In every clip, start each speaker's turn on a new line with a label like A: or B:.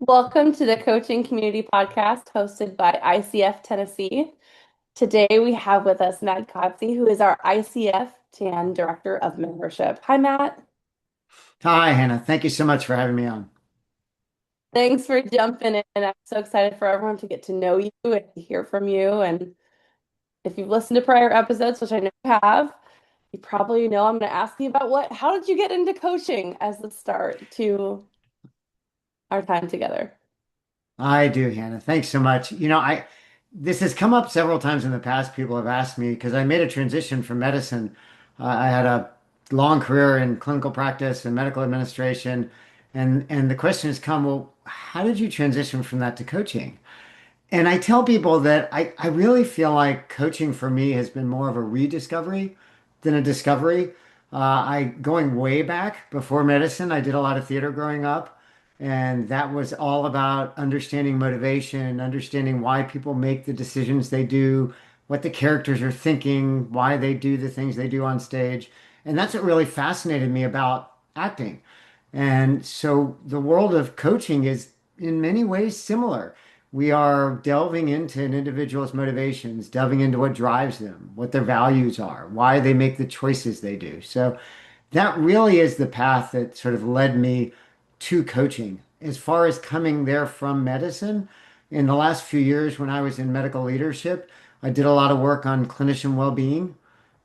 A: Welcome to the Coaching Community Podcast hosted by ICF Tennessee. Today we have with us Matt Kodsi, who is our ICF TAN Director of Membership. Hi, Matt.
B: Hi, Hannah. Thank you so much for having me on.
A: Thanks for jumping in. I'm so excited for everyone to get to know you and to hear from you. And if you've listened to prior episodes, which I know you have, you probably know I'm going to ask you about how did you get into coaching as the start to our time together?
B: I do, Hannah. Thanks so much. This has come up several times in the past. People have asked me because I made a transition from medicine. I had a long career in clinical practice and medical administration, and the question has come, well, how did you transition from that to coaching? And I tell people that I really feel like coaching for me has been more of a rediscovery than a discovery. I going way back before medicine, I did a lot of theater growing up, and that was all about understanding motivation, understanding why people make the decisions they do, what the characters are thinking, why they do the things they do on stage. And that's what really fascinated me about acting. And so the world of coaching is in many ways similar. We are delving into an individual's motivations, delving into what drives them, what their values are, why they make the choices they do. So that really is the path that sort of led me to coaching. As far as coming there from medicine, in the last few years when I was in medical leadership, I did a lot of work on clinician well-being.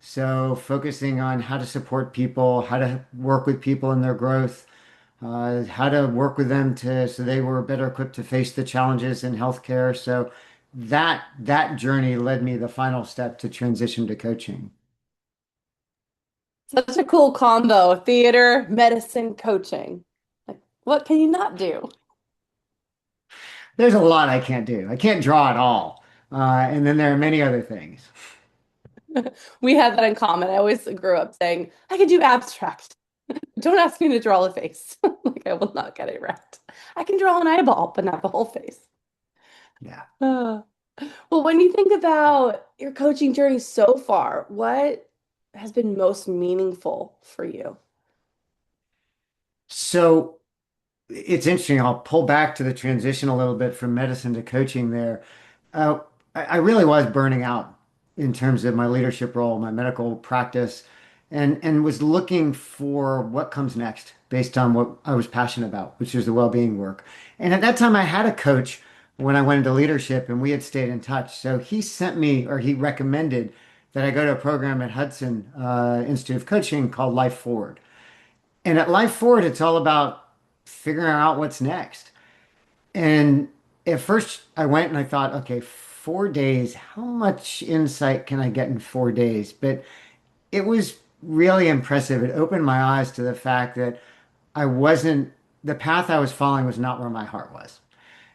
B: So focusing on how to support people, how to work with people in their growth, how to work with them so they were better equipped to face the challenges in healthcare. So that journey led me the final step to transition to coaching.
A: Such a cool combo, theater, medicine, coaching. Like, what can you not do?
B: There's a lot I can't do. I can't draw at all. And then there are many other things.
A: We have that in common. I always grew up saying, I can do abstract. Don't ask me to draw a face. Like, I will not get it right. I can draw an eyeball, but not the whole face.
B: Yeah.
A: Uh, well, when you think about your coaching journey so far, what has been most meaningful for you?
B: So it's interesting. I'll pull back to the transition a little bit from medicine to coaching there. Uh, I really was burning out in terms of my leadership role, my medical practice, and was looking for what comes next based on what I was passionate about, which is the well-being work. And at that time, I had a coach when I went into leadership, and we had stayed in touch. So he sent me, or he recommended that I go to a program at Hudson Institute of Coaching called Life Forward. And at Life Forward, it's all about figuring out what's next. And at first, I went and I thought, okay, 4 days, how much insight can I get in 4 days? But it was really impressive. It opened my eyes to the fact that I wasn't, the path I was following was not where my heart was.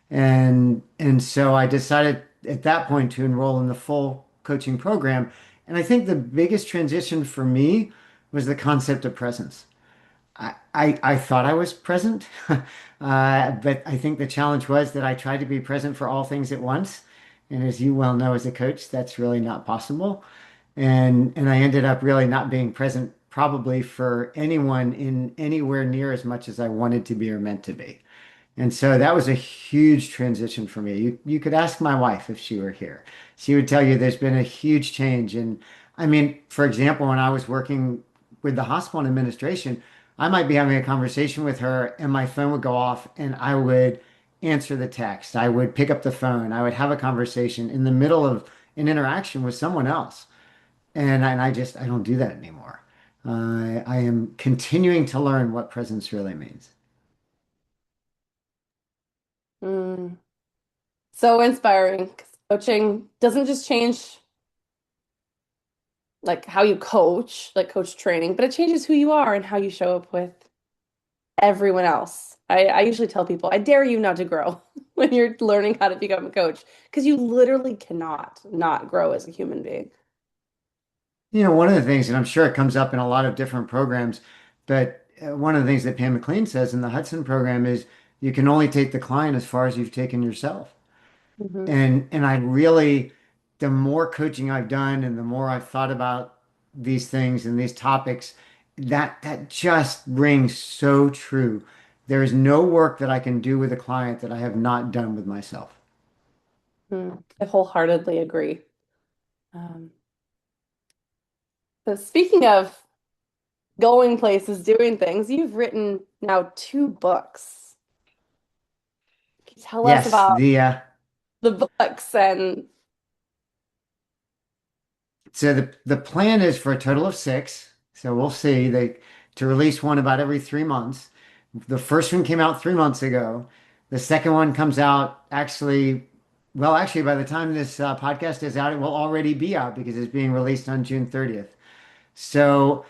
B: And so I decided at that point to enroll in the full coaching program. And I think the biggest transition for me was the concept of presence. I thought I was present, but I think the challenge was that I tried to be present for all things at once. And as you well know as a coach, that's really not possible. And I ended up really not being present probably for anyone in anywhere near as much as I wanted to be or meant to be. And so that was a huge transition for me. You could ask my wife if she were here. She would tell you there's been a huge change. And I mean, for example, when I was working with the hospital and administration, I might be having a conversation with her and my phone would go off and I would answer the text. I would pick up the phone. I would have a conversation in the middle of an interaction with someone else. And I don't do that anymore. I am continuing to learn what presence really means.
A: Mm, so inspiring. 'Cause coaching doesn't just change like how you coach, like coach training, but it changes who you are and how you show up with everyone else. I usually tell people, I dare you not to grow when you're learning how to become a coach because you literally cannot not grow as a human being.
B: One of the things, and I'm sure it comes up in a lot of different programs, but one of the things that Pam McLean says in the Hudson program is you can only take the client as far as you've taken yourself.
A: Hmm.
B: And I really, the more coaching I've done and the more I've thought about these things and these topics, that just rings so true. There is no work that I can do with a client that I have not done with myself.
A: I wholeheartedly agree. Um, so speaking of going places, doing things, you've written now two books. Can you tell us
B: Yes,
A: about the books and
B: so the plan is for a total of six. So we'll see. They to release one about every 3 months. The first one came out 3 months ago. The second one comes out actually, by the time this podcast is out, it will already be out because it's being released on June 30th. So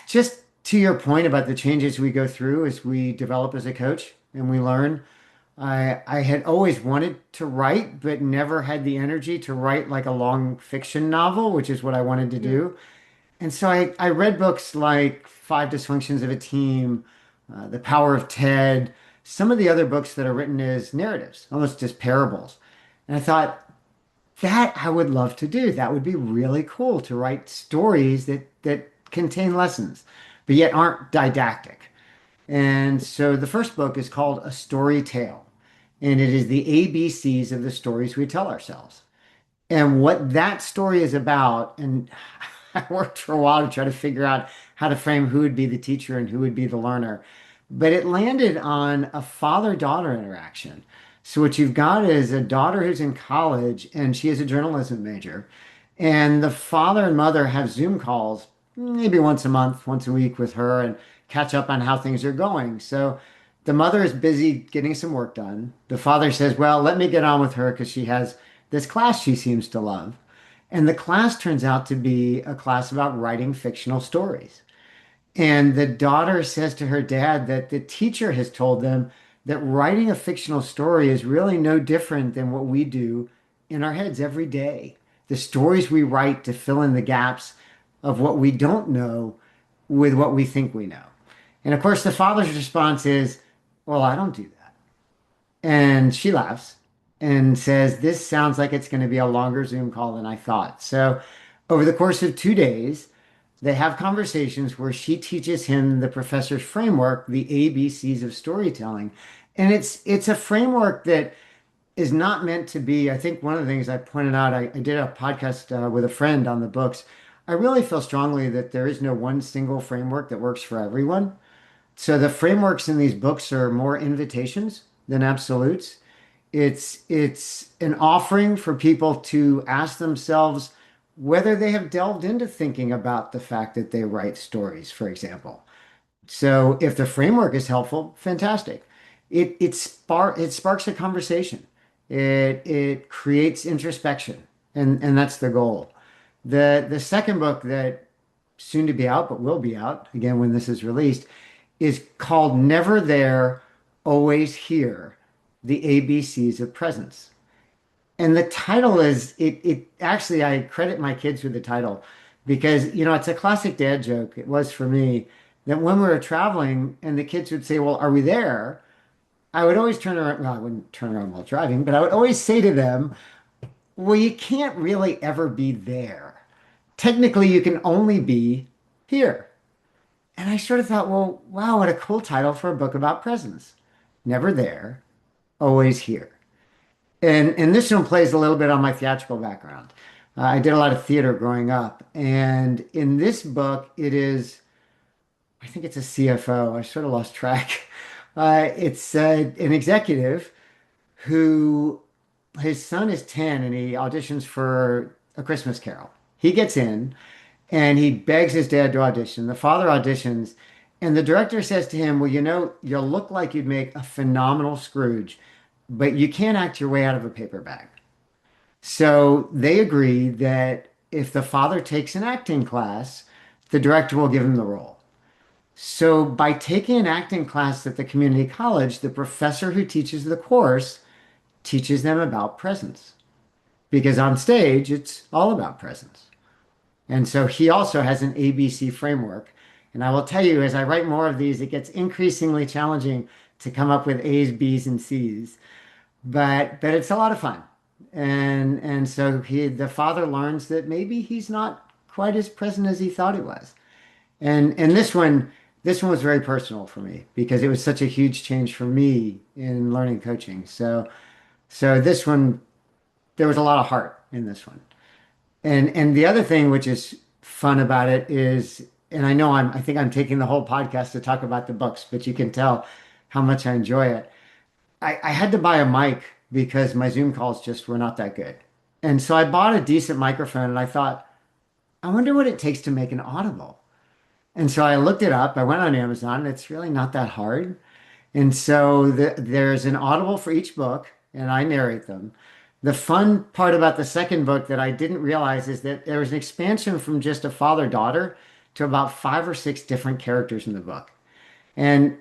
B: just to your point about the changes we go through as we develop as a coach and we learn, I had always wanted to write, but never had the energy to write like a long fiction novel, which is what I wanted to
A: Mhm.
B: do. And so I read books like Five Dysfunctions of a Team, The Power of Ted, some of the other books that are written as narratives, almost just parables. And I thought, that I would love to do. That would be really cool to write stories that contain lessons, but yet aren't didactic. And so the first book is called A Story Tale, and it is the ABCs of the stories we tell ourselves. And what that story is about, and I worked for a while to try to figure out how to frame who would be the teacher and who would be the learner. But it landed on a father-daughter interaction. So what you've got is a daughter who's in college and she is a journalism major. And the father and mother have Zoom calls maybe once a month, once a week with her and catch up on how things are going. So the mother is busy getting some work done. The father says, well, let me get on with her because she has this class she seems to love. And the class turns out to be a class about writing fictional stories. And the daughter says to her dad that the teacher has told them that writing a fictional story is really no different than what we do in our heads every day. The stories we write to fill in the gaps of what we don't know with what we think we know. And of course, the father's response is, well, I don't do that. And she laughs and says, this sounds like it's going to be a longer Zoom call than I thought. So, over the course of 2 days, they have conversations where she teaches him the professor's framework, the ABCs of storytelling. And it's a framework that is not meant to be. I think one of the things I pointed out, I did a podcast with a friend on the books. I really feel strongly that there is no one single framework that works for everyone. So the frameworks in these books are more invitations than absolutes. It's an offering for people to ask themselves whether they have delved into thinking about the fact that they write stories, for example. So if the framework is helpful, fantastic. It sparks a conversation. It creates introspection, and that's the goal. The second book that soon to be out, but will be out again when this is released, is called Never There, Always Here, the ABCs of Presence. And the title is it actually I credit my kids with the title because it's a classic dad joke. It was for me that when we were traveling and the kids would say, well, are we there? I would always turn around. Well, I wouldn't turn around while driving, but I would always say to them, well, you can't really ever be there. Technically, you can only be here. And I sort of thought, well, wow, what a cool title for a book about presence. Never there, always here. And this one plays a little bit on my theatrical background. I did a lot of theater growing up, and in this book, I think it's a CFO. I sort of lost track. It's an executive who his son is 10 and he auditions for A Christmas Carol. He gets in and he begs his dad to audition. The father auditions, and the director says to him, well, you'll look like you'd make a phenomenal Scrooge, but you can't act your way out of a paper bag. So they agree that if the father takes an acting class, the director will give him the role. So by taking an acting class at the community college, the professor who teaches the course teaches them about presence because on stage, it's all about presence. And so he also has an ABC framework. And I will tell you, as I write more of these, it gets increasingly challenging to come up with A's, B's, and C's. But it's a lot of fun. And so the father learns that maybe he's not quite as present as he thought he was. And this one, this one was very personal for me because it was such a huge change for me in learning coaching. So this one, there was a lot of heart in this one. And the other thing which is fun about it is, and I think I'm taking the whole podcast to talk about the books, but you can tell how much I enjoy it. I had to buy a mic because my Zoom calls just were not that good. And so I bought a decent microphone and I thought, I wonder what it takes to make an Audible. And so I looked it up. I went on Amazon. It's really not that hard. And so there's an Audible for each book, and I narrate them. The fun part about the second book that I didn't realize is that there was an expansion from just a father-daughter to about 5 or 6 different characters in the book. And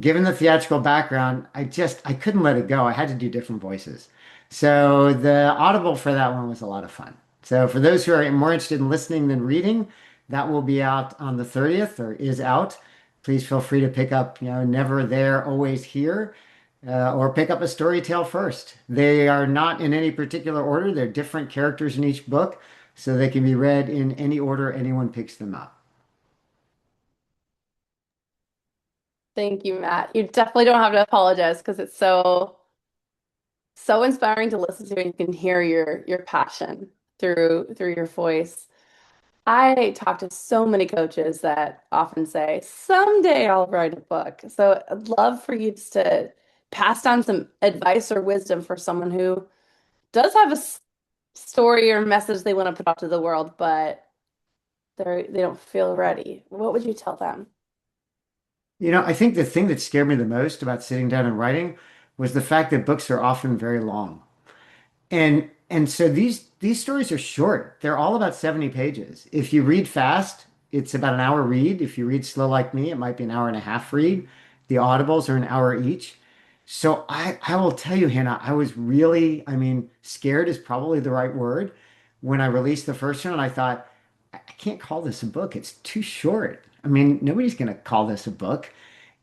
B: given the theatrical background, I couldn't let it go. I had to do different voices. So the Audible for that one was a lot of fun. So for those who are more interested in listening than reading, that will be out on the 30th or is out. Please feel free to pick up, Never There, Always Here, or pick up a story tale first. They are not in any particular order. They're different characters in each book, so they can be read in any order anyone picks them up.
A: Thank you, Matt. You definitely don't have to apologize because it's so inspiring to listen to and you can hear your passion through your voice. I talk to so many coaches that often say, someday I'll write a book. So I'd love for you just to pass down some advice or wisdom for someone who does have a story or message they want to put out to the world, but they don't feel ready. What would you tell them?
B: I think the thing that scared me the most about sitting down and writing was the fact that books are often very long. And so these stories are short. They're all about 70 pages. If you read fast, it's about an hour read. If you read slow like me, it might be an hour and a half read. The audibles are an hour each. So I will tell you, Hannah, I was really, scared is probably the right word. When I released the first one, I thought, I can't call this a book. It's too short. Nobody's going to call this a book.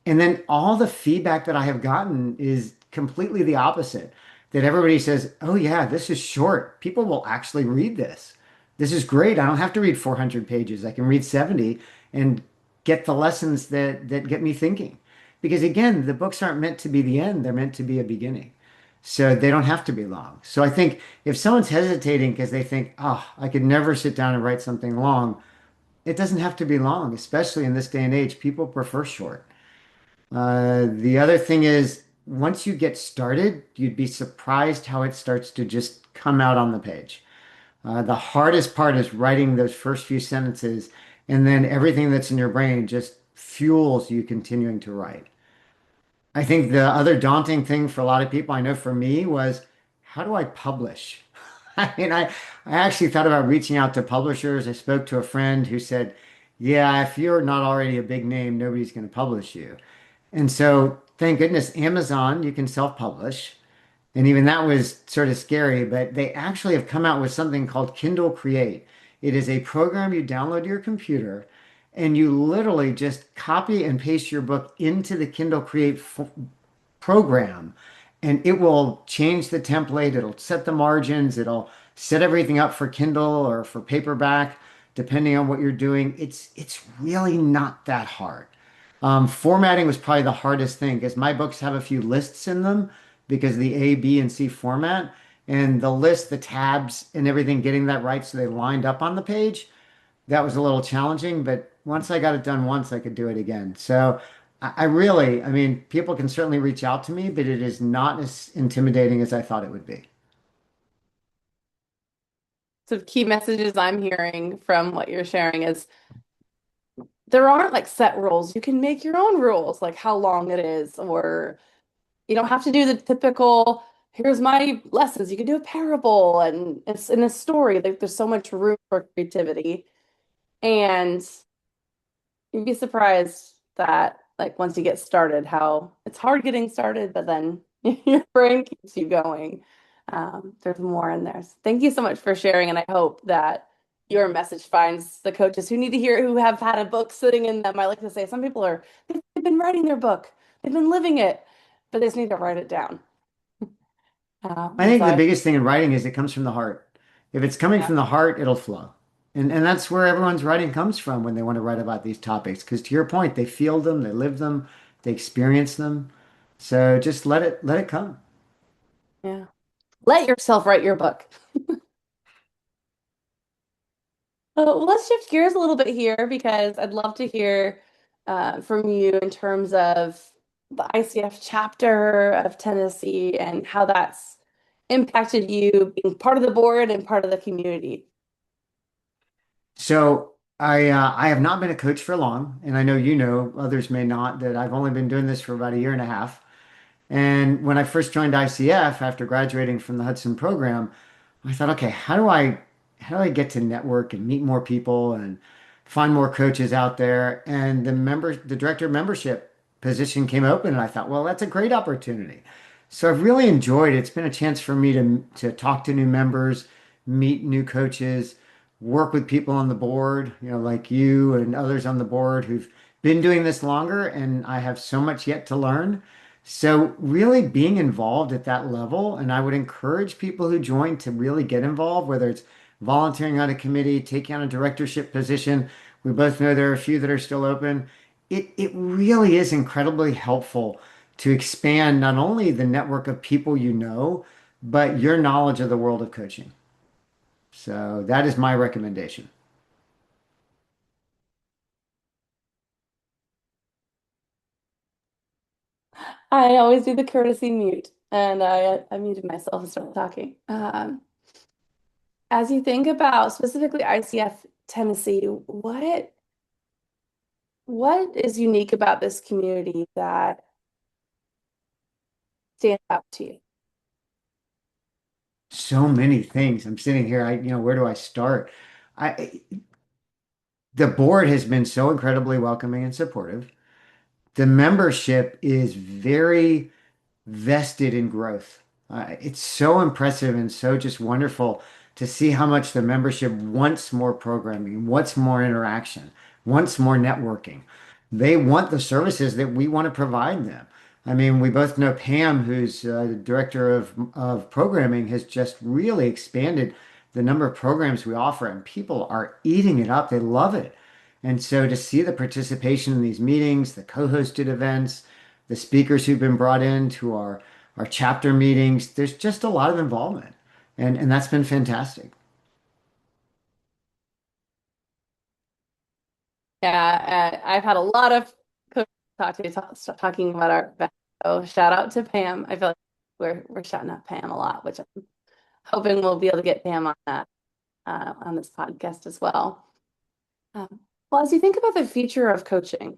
B: And then all the feedback that I have gotten is completely the opposite. That everybody says, "Oh yeah, this is short. People will actually read this. This is great. I don't have to read 400 pages. I can read 70 and get the lessons that get me thinking." Because again, the books aren't meant to be the end, they're meant to be a beginning. So they don't have to be long. So I think if someone's hesitating because they think, "Oh, I could never sit down and write something long," it doesn't have to be long, especially in this day and age. People prefer short. The other thing is, once you get started, you'd be surprised how it starts to just come out on the page. The hardest part is writing those first few sentences, and then everything that's in your brain just fuels you continuing to write. I think the other daunting thing for a lot of people, I know for me, was how do I publish? I actually thought about reaching out to publishers. I spoke to a friend who said, yeah, if you're not already a big name, nobody's going to publish you. And so, thank goodness, Amazon, you can self-publish. And even that was sort of scary, but they actually have come out with something called Kindle Create. It is a program you download to your computer, and you literally just copy and paste your book into the Kindle Create program, and it will change the template. It'll set the margins. It'll set everything up for Kindle or for paperback, depending on what you're doing. It's really not that hard. Formatting was probably the hardest thing because my books have a few lists in them because the A, B, and C format, and the list, the tabs, and everything, getting that right so they lined up on the page. That was a little challenging, but once I got it done once, I could do it again. So I really, people can certainly reach out to me, but it is not as intimidating as I thought it would be.
A: So key messages I'm hearing from what you're sharing is there aren't like set rules. You can make your own rules, like how long it is, or you don't have to do the typical, here's my lessons. You can do a parable and it's in a story. Like there's so much room for creativity. And you'd be surprised that like once you get started, how it's hard getting started, but then your brain keeps you going. There's more in there. So thank you so much for sharing, and I hope that your message finds the coaches who need to hear it, who have had a book sitting in them. I like to say some people they've been writing their book, they've been living it, but they just need to write it down.
B: I
A: And
B: think
A: so
B: the
A: I,
B: biggest thing in writing is it comes from the heart. If it's coming
A: yeah,
B: from the heart, it'll flow. And that's where everyone's writing comes from when they want to write about these topics. Because to your point, they feel them, they live them, they experience them. So just let it come.
A: Yeah. Let yourself write your book. Let's shift gears a little bit here because I'd love to hear from you in terms of the ICF chapter of Tennessee and how that's impacted you being part of the board and part of the community.
B: So I have not been a coach for long, and I know you know, others may not, that I've only been doing this for about a year and a half. And when I first joined ICF after graduating from the Hudson program, I thought, okay, how do I get to network and meet more people and find more coaches out there? And the director of membership position came open, and I thought, well, that's a great opportunity. So I've really enjoyed it. It's been a chance for me to talk to new members, meet new coaches, work with people on the board, like you and others on the board who've been doing this longer, and I have so much yet to learn. So really being involved at that level, and I would encourage people who join to really get involved, whether it's volunteering on a committee, taking on a directorship position. We both know there are a few that are still open. It really is incredibly helpful to expand not only the network of people you know, but your knowledge of the world of coaching. So that is my recommendation.
A: I always do the courtesy mute, and I muted myself and started talking. As you think about specifically ICF Tennessee, what is unique about this community that stands out to you?
B: So many things. I'm sitting here, where do I start? I The board has been so incredibly welcoming and supportive. The membership is very vested in growth. It's so impressive and so just wonderful to see how much the membership wants more programming, wants more interaction, wants more networking. They want the services that we want to provide them. I mean, we both know Pam, who's the director of programming, has just really expanded the number of programs we offer, and people are eating it up. They love it. And so to see the participation in these meetings, the co-hosted events, the speakers who've been brought in to our chapter meetings. There's just a lot of involvement, and that's been fantastic.
A: Yeah, I've had a lot of coaches talking about our event. So shout out to Pam. I feel like we're shouting out Pam a lot, which I'm hoping we'll be able to get Pam on that on this podcast as well. Well, as you think about the future of coaching,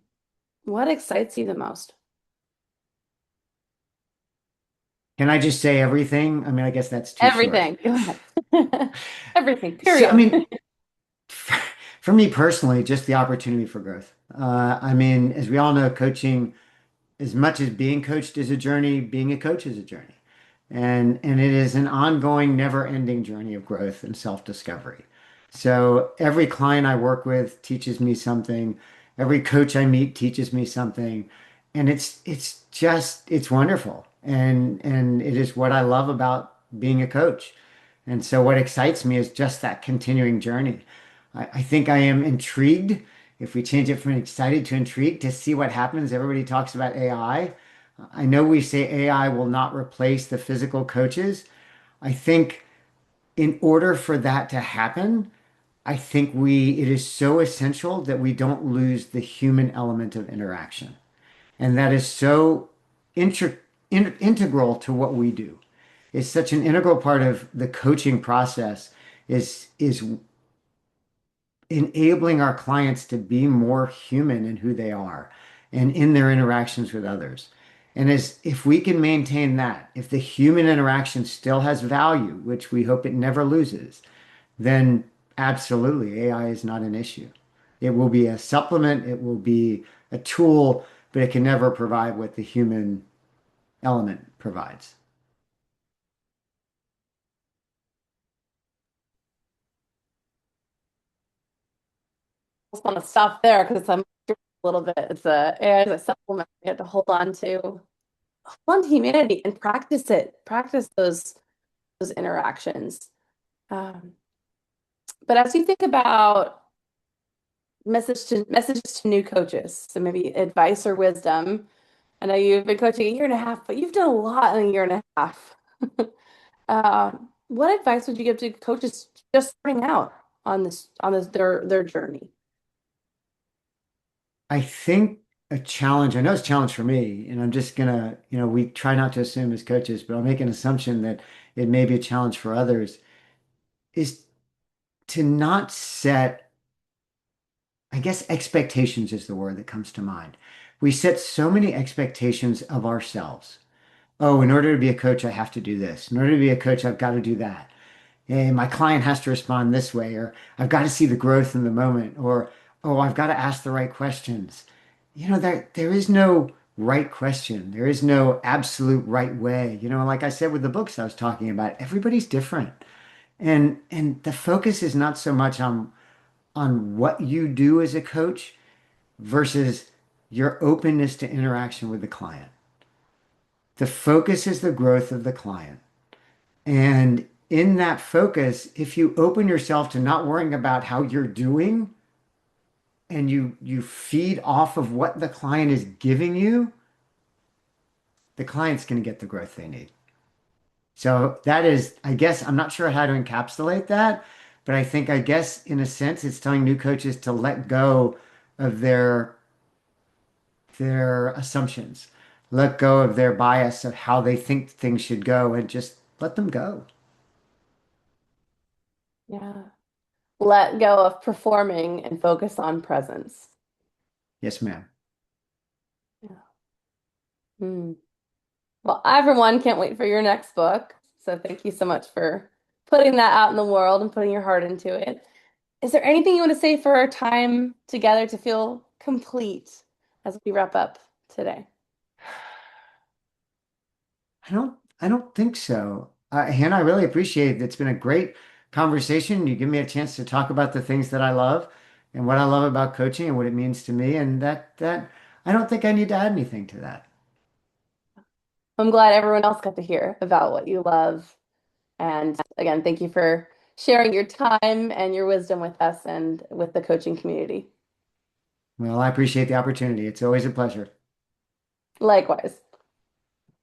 A: what excites you the most?
B: Can I just say everything? I mean, I guess that's too short.
A: Everything. Go ahead. Everything,
B: So, I
A: period.
B: mean, for me personally, just the opportunity for growth. I mean, as we all know, coaching, as much as being coached is a journey, being a coach is a journey. And it is an ongoing, never-ending journey of growth and self-discovery. So every client I work with teaches me something. Every coach I meet teaches me something. And it's wonderful. And it is what I love about being a coach. And so what excites me is just that continuing journey. I think I am intrigued, if we change it from excited to intrigued, to see what happens. Everybody talks about AI. I know we say AI will not replace the physical coaches. I think in order for that to happen, I think it is so essential that we don't lose the human element of interaction. And that is so integral to what we do. It's such an integral part of the coaching process is enabling our clients to be more human in who they are and in their interactions with others. And as if we can maintain that, if the human interaction still has value, which we hope it never loses, then absolutely AI is not an issue. It will be a supplement, it will be a tool, but it can never provide what the human element provides.
A: Just want to stop there because I'm a little bit. It's a AI is a supplement we have to hold on to humanity and practice it. Practice those interactions. Um, But as you think about messages to new coaches, so maybe advice or wisdom. I know you've been coaching a year and a half, but you've done a lot in a year and a half. What advice would you give to coaches just starting out on this their journey?
B: I think a challenge, I know it's a challenge for me, and I'm just gonna, we try not to assume as coaches, but I'll make an assumption that it may be a challenge for others, is to not set, I guess expectations is the word that comes to mind. We set so many expectations of ourselves. Oh, in order to be a coach, I have to do this. In order to be a coach, I've got to do that. And my client has to respond this way, or I've got to see the growth in the moment, or oh, I've got to ask the right questions. There is no right question. There is no absolute right way. Like I said with the books I was talking about, everybody's different. And the focus is not so much on what you do as a coach versus your openness to interaction with the client. The focus is the growth of the client. And in that focus, if you open yourself to not worrying about how you're doing and you feed off of what the client is giving you, the client's going to get the growth they need. So that is, I guess, I'm not sure how to encapsulate that, but I guess, in a sense, it's telling new coaches to let go of their assumptions, let go of their bias of how they think things should go, and just let them go.
A: Yeah. Let go of performing and focus on presence.
B: Yes, ma'am.
A: Yeah. Hmm. Well, everyone can't wait for your next book. So thank you so much for putting that out in the world and putting your heart into it. Is there anything you want to say for our time together to feel complete as we wrap up today?
B: I don't think so. Hannah, I really appreciate it. It's been a great conversation. You give me a chance to talk about the things that I love and what I love about coaching and what it means to me. And that I don't think I need to add anything to that.
A: I'm glad everyone else got to hear about what you love. And again, thank you for sharing your time and your wisdom with us and with the coaching community.
B: Well, I appreciate the opportunity. It's always a pleasure.
A: Likewise.